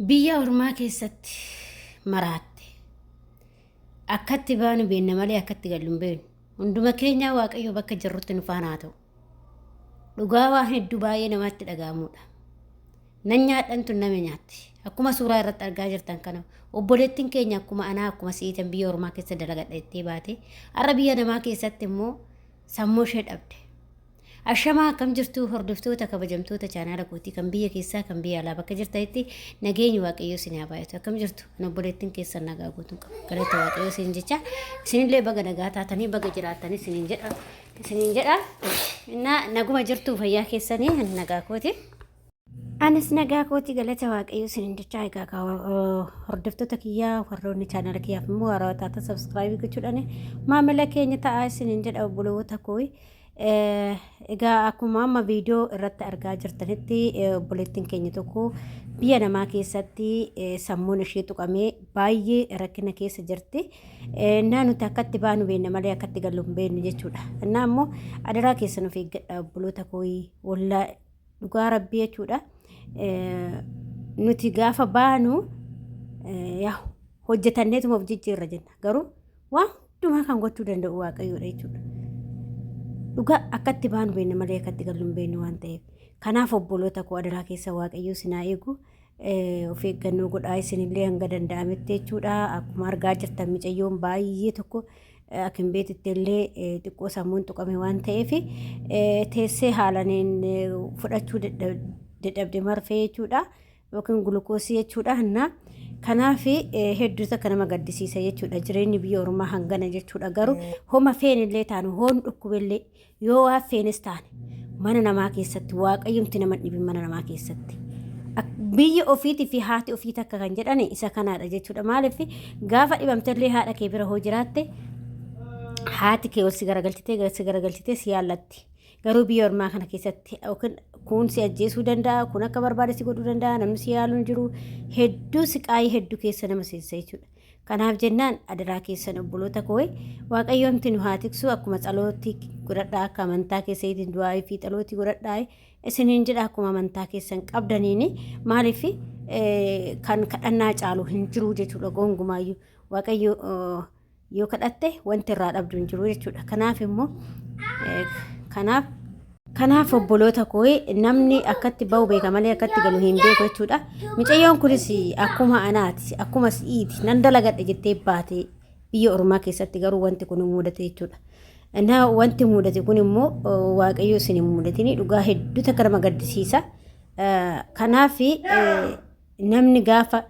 Biyya ormaa keessatti maraatte akkatti baanu beekna malee akkatti gallu hin beeknu. Hunduma keenya Waaqayyo bakka jirrutti nu faana haa ta'u. Dhugaa waan hedduu baay'ee namatti dhaga'amudha. Nan nyaadhantu nama nyaatti. Akkuma suuraa irratti argaa jirtan kana obboleettiin keenya akkuma anaa akkuma si'iitan biyya ormaa keessa dalagadha jettee baate har'a biyya namaa keessatti immoo sammuu ishee dhabde. Ashamaa akkam jirtu hordoftoota kabajamtoota chaanaala kootii kan biyya keessaa kan biyya alaa bakka jirtanitti nageenyi Waaqayyoo isin haa baay'atu. Akkam jirtu kan obboleettiin keessan nagaa guutuu qabu. Galata Waaqayyoo isin jecha isinillee baga nagaa taatanii baga jiraatanii isiniin jedha. Naguma jirtu fayyaa keessanii nagaa kooti. Anis nagaa kooti galata Waaqayyoo isin jecha egaa hordoftoota kiyyaa warroonni chaanaala kiyyaaf immoo haarawaa taatan subscribe gochuudhaan maamila keenya ta'aa isin jedha obboloota kooyi. Egaa akkuma amma viidiyoo irratti argaa jirtanitti obboleettiin keenya tokko biyya namaa keessatti sammuun ishee tuqamee baay'ee rakkina keessa jirti. Nuti akkatti baanu beekna malee akkatti gallu hin beeknu jechuudha. Innaa immoo adaraa keessan of eeggadha obboloota kooyi wallaa dhugaa rabbii jechuudha. Nuti gaafa baanu hojjetanneetuma of jijjiirra jenna garuu waan hundumaa kan gochuu danda'u Waaqayyoodha jechuudha. Dhugaa akkatti baanu beekna malee akkatti gallu hin beeknu waan ta'eef kanaaf obboloota koo adaraa keessa Waaqayyoo isin haa eegu. Of eeggannoo godhaa isinillee hanga danda'ametti jechuudha. Akkuma argaa jirtan micayyoon baay'ee tokko akin beetitti illee xiqqoo sammuun tuqame waan ta'eef teessee haalaniin fudhachuu dadhabde marfee jechuudha yookiin gulukoosii jechuudha. Kanaaf hedduu akka nama gaddisiisa jechuudha. Jireenyi biyya ormaa hangana jechuudha. Garuu homa feenillee taanu hoon dhukkubellee yoo waa feenis taane mana namaa keessatti Waaqayyoomti nama dhibin mana namaa keessatti. Biyya ofiitii fi haati ofii takka kan jedhan isa kanaadha jechuudha. Maaliif gaafa dhibamtellee haadha kee bira hoo jiraatte haati kee ol si garagalchitee si yaallatti. Garuu biyya ormaa kana keessatti kun si ajjeesuu danda'a, kun akka barbaade si godhuu danda'a, namni si yaaluu hin jiru. Hedduu siqaayii hedduu keessa nama seensa jechuudha. Kanaaf jennaan adaraa keessan obboloota koo Waaqayyoomti nu haa tiksu akkuma tsalooti godhadhaa akka amantaa keessaniitiin du'aa fi tsalooti godhadhaa isiniin jedha akkuma amantaa keessan qabdaniini maaliif kan kadhannaa caalu hin jiru jechuudha. Gonkumaayyuu Waaqayyo yoo kadhatte wanti irraa dhabdu hin jiru jechuudha. Kanaaf immoo kanaaf obboloota koo namni akkatti bahu beeka malee akkatti galu hin beeku jechuudha. Micayyoon kunis akkuma anaati akkuma si'iiti nan dalagadha jettee baate biyya ormaa keessatti garuu wanti kun mudate jechuudha. Wanti mudate kun immoo Waaqayyo isin hin mudatini dhugaa hedduu akka nama gaddisiisa. Kanaaf namni gaafa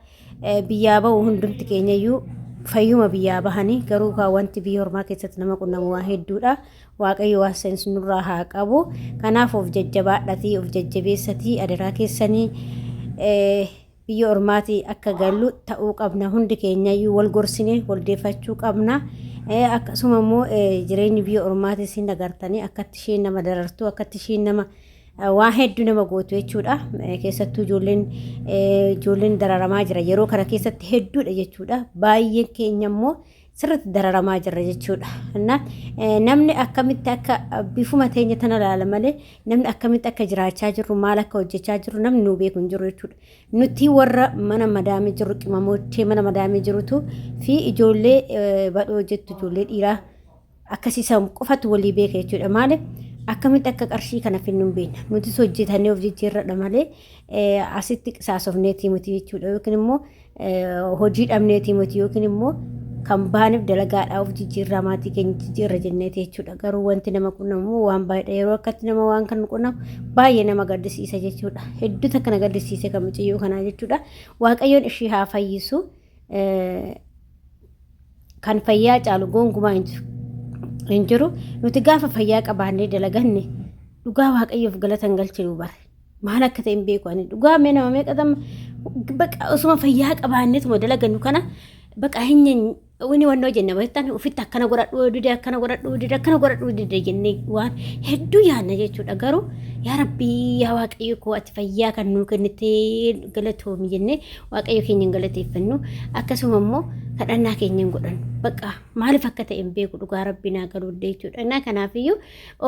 biyyaa bahu hundumti keenyayyuu fayyuma biyyaa bahanii garuu wanti biyya ormaa keessatti nama qunnamu waa hedduudha. Waaqayyo waan seensu nurraa haa qabu. Kanaaf of jajjabaadhatii of jajjabeessatii adaraa keessanii biyya ormaatii akka gallu ta'uu qabna. Hundi keenyayyuu wal gorsinee wal deeffachuu qabna. Akkasuma immoo jireenyi biyya ormaatii isin agartanii akkatti isheen nama darartu akkatti isheen nama waan hedduu nama gootu jechuudha. Keessattuu ijoolleen dararamaa jira yeroo kana keessatti hedduudha jechuudha. Baay'een keenya immoo sirriitti dararamaa jira jechuudha. Namni akkamitti akka bifuma teenya tana ilaala malee namni akkamitti akka jiraachaa jirru maal akka hojjechaa jirru namni nu beeku hin jiru jechuudha. Nuti warra mana madaamee jiru qimamootee mana madaamee jirutu fi ijoollee badhoo hojjettu ijoollee dhiiraa akkasiisan qofatu walii beeka jechuudha. Maaliif akkamitti akka qarshii kana finnu hin beekna. Nutis hojjetannee of jijjiirradha malee asitti qisaasofneetii miti jechuudha. Yookiin immoo hojii dhabneetii miti yookiin immoo kan baaniif dalagaadhaa of jijjiirraa maatii keenya jijjiirra jenneeti jechuudha. Garuu wanti nama qunnamu waan baay'eedha. Yeroo akkatti nama waan kan qunnamu baay'ee nama gaddisiisa jechuudha. Hedduu akka na gaddisiise kan mucayyoo kanaa jechuudha. Waaqayyoon ishii haa fayyisu. Kan fayyaa caalu gonkumaa hin jiru. Nuti gaafa fayyaa qabaannee dalaganne dhugaa Waaqayyoof galatan galchinu bare. Maal akka ta'e hin beeku ani dhugaa mee nama meeqatama baqa osuma fayyaa qabaanneetuma dalagannu kana baqa hin wani wannoo jenna beektan ufitti akkana godhadhu dide jennee waan hedduu yaadna jechuudha. Garuu yaa Rabbii yaa Waaqayyo koo ati fayyaa kan nuu kennitee galatoomi jennee Waaqayyo keenya hin galateeffannu. Akkasuma immoo kadhannaa keenya hin godhannu baqa maaliif akka ta'e hin beeku dhugaa Rabbii naa galuudde jechuudha. Kanaafiyyuu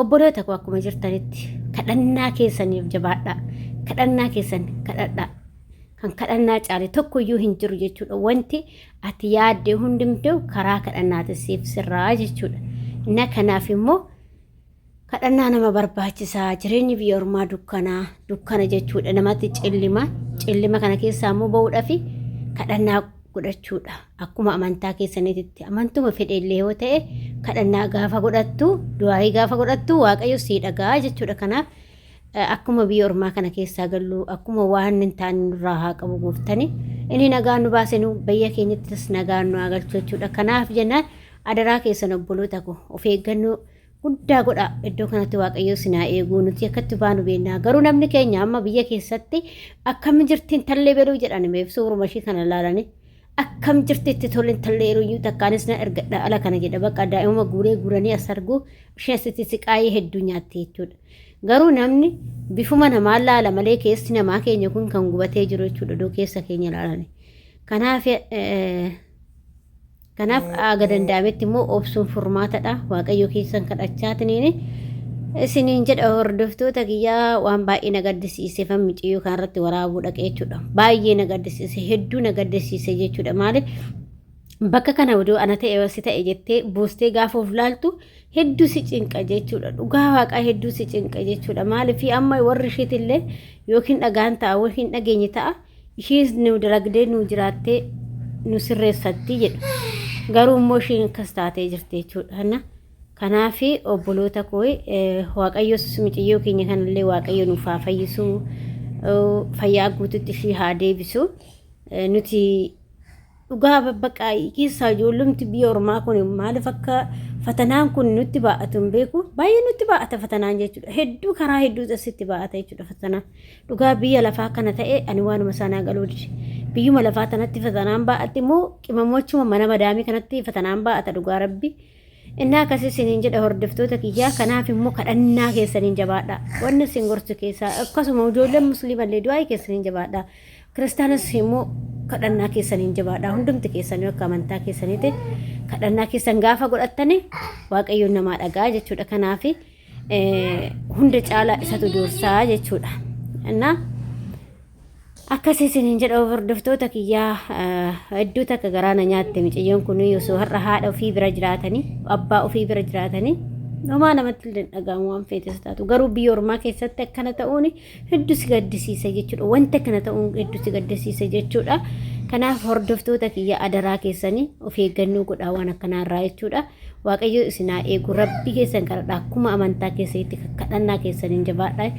obboloota koo akkuma jirtanitti kadhannaa keessaniif jabaadhaa. Kadhannaa keessan kadhadhaa. kan kadhannaa caale tokkoyyuu hin jiru jechuudha. Wanti ati yaadde hundumtuu karaa kadhannaatiin siif sirraa jechuudha. Inna kanaaf immoo kadhannaa nama barbaachisaa. Jireenyi biyya ormaa dukkana jechuudha. Namatti cillima kana keessaa immoo bahuudhaaf kadhannaa godhachuudha. Akkuma amantaa keessanitti amantuma fedheellee yoo ta'e kadhannaa gaafa godhattu du'aa gaafa godhattu waaqayyo sii dhagaa jechuudha. Kanaaf akkuma biyya ormaa kana keessaa gallu akkuma waan hin taane nurraa haa qabu gooftani inni nagaan nu baase nu biyya keenyattis nagaan nu agalchu jechuudha. Kanaaf jennaan adaraa keessan obboloota ko of eeggannoo guddaa godha. Iddoo kanatti waaqayyo sinaa eeguu nuti akkatti baanu beennaa. Garuu namni keenya amma biyya keessatti akkam jirtiin tallee beduu jedhan meefsuu urmashii kana laalanii akkam jirtitti toleen tallee yeroo takkaanis na ergadha ala kana jedha. Bakka daa'ima guuranii as arguu isheen asitti siqaayee hedduu nyaatti jechuudha. Garuu namni bifuma namaa laala malee keessi namaa keenya kun kan gubatee jiru jechuudha. Doo keessa keenya laalani. Kanaaf aga danda'ametti immoo obsuun furmaatadha. Waaqayyo keessan kadhachaatiniin isiniin jedha hordoftoota kiyyaa waan baay'ee na gaddisiise fan miciyyoo kanarratti waraabuu dhaqee jechuudha. Baay'ee na gaddisiise hedduu na gaddisiise jechuudha. Maaliif bakka kana odoo ana ta'e si ta'e jettee boostee gaafa of laaltu hedduu si cinqa jechuudha. Dhugaa waaqaa hedduu si cinqa jechuudha. Maaliif amma warri isheetillee yookiin dhagaan ta'a yookiin dhageenye ta'a ishees nu dalagdee nu jiraattee nu sirreessatti jedhu. Garuu immoo isheen akkas taatee jirti jechuudha. Kanaaf obboloota koo waaqayyo miciyyoo keenya kanallee waaqayyo nuuf haa fayyisu fayyaa guututti ishee haa deebisu. Nuti dhugaa babbaqaa keessaa ijoollumti biyya ormaa kun maaliif akka fatanaan kun nutti baa'atu hin beeku. Baay'ee nutti baa'ata fatanaan jechuudha. Hedduu karaa hedduu asitti baa'ata jechuudha fatanaan. Dhugaa biyya lafaa kana ta'e ani waanuma sanaa galuu dide. Biyyuma lafaa tanatti fatanaan baa'atti immoo qimamochuma mana madaamii kanatti fatanaan baa'ata dhugaa rabbi. Innaa akkasii isiniin jedha hordoftoota kiyyaa. Kanaaf immoo kadhannaa keessaniin jabaadha. Wanni isin gorsu keessaa akkasuma ijoolleen musliimallee du'aa keessaniin jabaadha. Kiristaanis immoo kadhannaa keessaniin jabaadha. Hundumti keessanii akka amantaa keessaniitti kadhannaa keessan gaafa godhattani waaqayyoon namaa dhagaa jechuudha. Kanaaf hunda caalaa isatu doorsaa jechuudha. Innaa akkasii isiniin jedha hordoftoota kiyyaa. Hedduu takka garaana nyaatte miciyyoon kun osoo har'a haadha ofii bira jiraatanii abbaa ofii bira jiraatanii homaa namatti illee dhagahamu waan feetes taatu. Garuu biyya ormaa keessatti akkana ta'uun hedduu si gaddisiisa jechuudha. Wanti akkana ta'uun hedduu si gaddisiisa jechuudha. Kanaaf hordoftoota kiyya adaraa keessanii of eeggannoo godhaa waan akkanaarraa jechuudha. Waaqayyo isinaa eegu rabbi keessan kadhadhaa akkuma amantaa keessatti kadhannaa keessaniin jabaadhaa.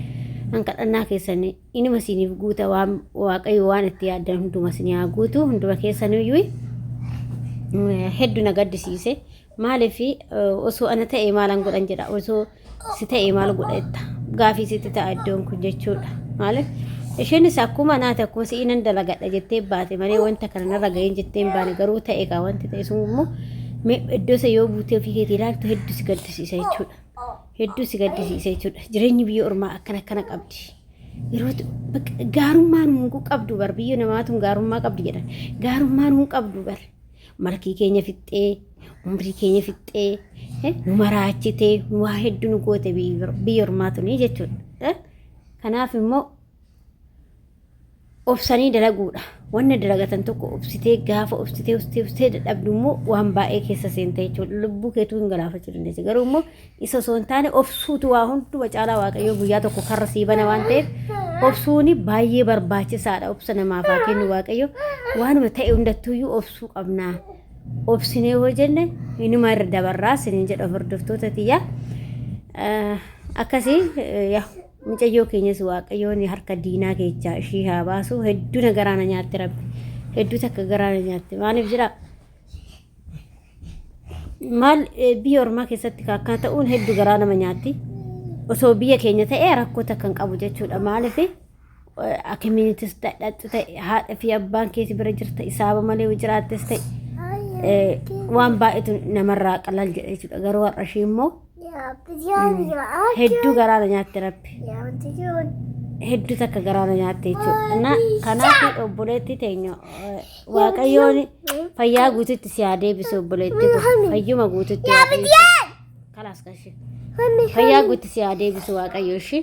Kadhannaa keessanii inuma isiniif guuta waan waaqayyo waan itti yaaddan hunduma isinii haa guutu. Hunduma keessaniyyuu hedduu na gaddisiise. Maaliif osoo ana ta'e maalan godhan jedha. Osoo si ta'e maal godhetta gaafii sitti ta'a iddoon kun jechuudha. Maaliif isheenis akkuma naati akkuma si'i nan dalagadha jettee baate malee wanta kana narra ga'een jettee hin baane. Garuu ta'e kaa wanti ta'e sun immoo iddoo isa yoo buutee ofii keetii ilaaltu hedduu si gaddisiisa jechuudha. Hedduu si gaddisiisa jechuudha. Jireenyi biyya ormaa akkana qabdi. Yeroo gaarummaan hin qabdu bar biyya namaatu gaarummaa qabdi jedhan. Gaarummaan hin qabdu bar markii keenya fixxee umrii keenya fixxee nu maraachitee waa hedduu nu goote biyya ormaatu ni jechuudha. Kanaaf immoo obsanii dalaguudha. Wanni dalagatan tokko obsitee gaafa obsitee dadhabdu immoo waan baay'ee keessa seentee jechuudha. Lubbuu keetuu hin galaafachuu dandeessi. Garuu immoo isa osoo hin taane obsuutu waa hunduma caalaa waaqayyo guyyaa tokko karra sii bana waan ta'eef obsuuni baay'ee barbaachisaadha. Obsa namaaf haa kennu waaqayyo. Waanuma ta'e hundattuuyyuu obsuu qabnaa. Obsinee hoo jenne inuma irra dabarraa isiniin jedha hordoftoota tiyyaa. Akkasii mucayyoo keenyas waaqayyoon harka diinaa keessaa ishii haa baasu. Hedduu na garaana nyaatte rabbi. Hedduu takka garaana nyaatte. Maaliif jira? Maal biyya ormaa keessatti akkana ta'uun hedduu garaa nama nyaatti. Osoo biyya keenya ta'ee rakkoo takka hin qabu jechuudha. Maaliif akimiinitis dadhattu ta'e haadha fi abbaan keessa bira jirta isaaba malee jiraattes ta'e waan baay'eetu namarraa qalal jedha jechuudha. Garuu har'a ishee immoo hedduu garaana nyaatte rabbi. Hedduu takka garaana nyaatte jechuudha. Kanaaf obboleetti teenya waaqayyoon fayyaa guututti si haa deebisu obboleetti kun fayyuma guututti kalaas kashi fayyaa guututti si haa deebisu waaqayyo ishee.